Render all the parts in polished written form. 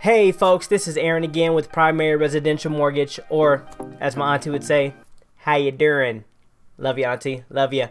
Hey folks, this is Aaron again with Primary Residential Mortgage, or as my auntie would say, how you doing? Love you, auntie, love you.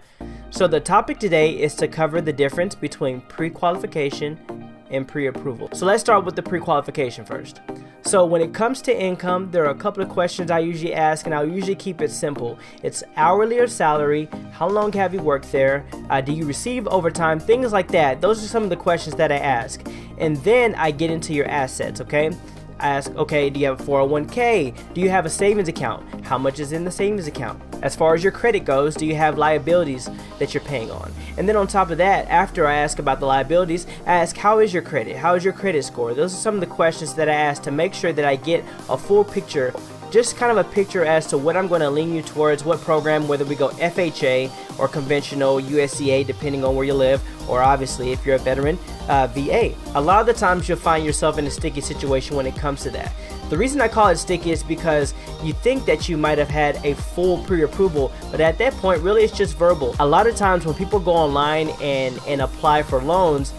So the topic today is to cover the difference between pre-qualification and pre-approval. So let's start with the pre-qualification first. So when it comes to income, there are a couple of questions I usually ask, and I'll usually keep it simple. It's hourly or salary, how long have you worked there, do you receive overtime, things like that. Those are some of the questions that I ask. And then I get into your assets, okay? I ask, okay, do you have a 401k? Do you have a savings account? How much is in the savings account? As far as your credit goes, do you have liabilities that you're paying on? And then on top of that, after I ask about the liabilities, I ask, how is your credit? How is your credit score? Those are some of the questions that I ask to make sure that I get a full picture, just kind of a picture as to what I'm going to lean you towards, what program, whether we go FHA or conventional USCA, depending on where you live, or obviously if you're a veteran, VA. A lot of the times you'll find yourself in a sticky situation when it comes to that. The reason I call it sticky is because you think that you might have had a full pre-approval, but at that point really it's just verbal. A lot of times when people go online and apply for loans,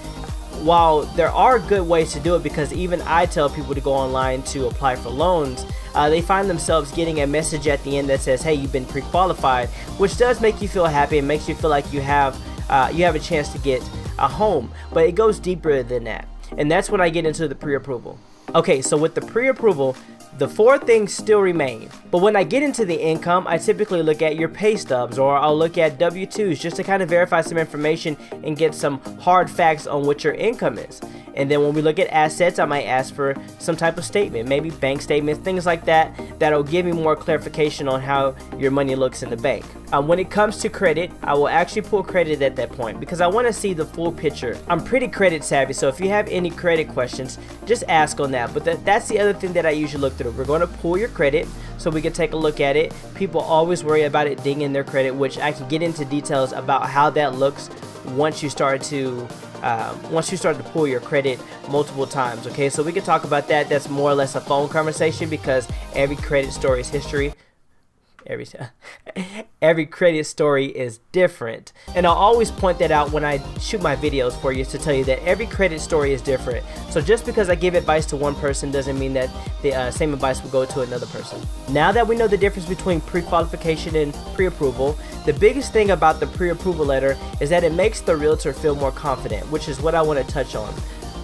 while there are good ways to do it, because even I tell people to go online to apply for loans, they find themselves getting a message at the end that says, hey, you've been pre-qualified, which does make you feel happy and makes you feel like you have a chance to get a home, but it goes deeper than that. And that's when I get into the pre-approval. Okay, so with the pre-approval, the four things still remain. But when I get into the income, I typically look at your pay stubs, or I'll look at W-2s just to kind of verify some information and get some hard facts on what your income is. And then when we look at assets, I might ask for some type of statement, maybe bank statements, things like that, that'll give me more clarification on how your money looks in the bank. When it comes to credit, I will actually pull credit at that point because I want to see the full picture. I'm pretty credit savvy, so if you have any credit questions, just ask on that. But that's the other thing that I usually look through. We're going to pull your credit so we can take a look at it. People always worry about it dinging their credit, which I can get into details about how that looks once you start to pull your credit multiple times. Okay, so we can talk about that. That's more or less a phone conversation because every credit story is history. Every credit story is different, and I'll always point that out when I shoot my videos for you, to tell you that every credit story is different. So just because I give advice to one person doesn't mean that the same advice will go to another person. Now that we know the difference between pre-qualification and pre-approval, the biggest thing about the pre-approval letter is that it makes the realtor feel more confident, which is what I want to touch on.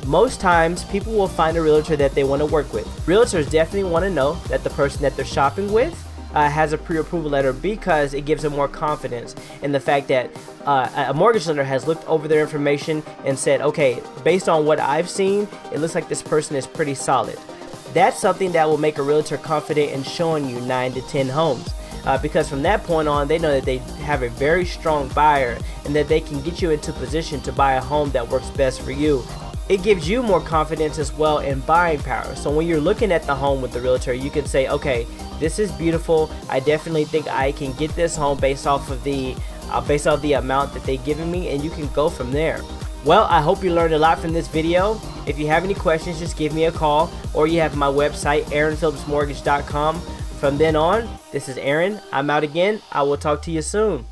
Most times people will find a realtor that they want to work with. Realtors definitely want to know that the person that they're shopping with has a pre-approval letter, because it gives them more confidence in the fact that a mortgage lender has looked over their information and said, okay, based on what I've seen, it looks like this person is pretty solid. That's something that will make a realtor confident in showing you 9 to 10 homes, because from that point on, they know that they have a very strong buyer and that they can get you into position to buy a home that works best for you. It gives you more confidence as well in buying power. So when you're looking at the home with the realtor, you can say, okay, this is beautiful. I definitely think I can get this home based off of the amount that they've given me, and you can go from there. Well, I hope you learned a lot from this video. If you have any questions, just give me a call, or you have my website, aaronphillipsmortgage.com. From then on, this is Aaron. I'm out again. I will talk to you soon.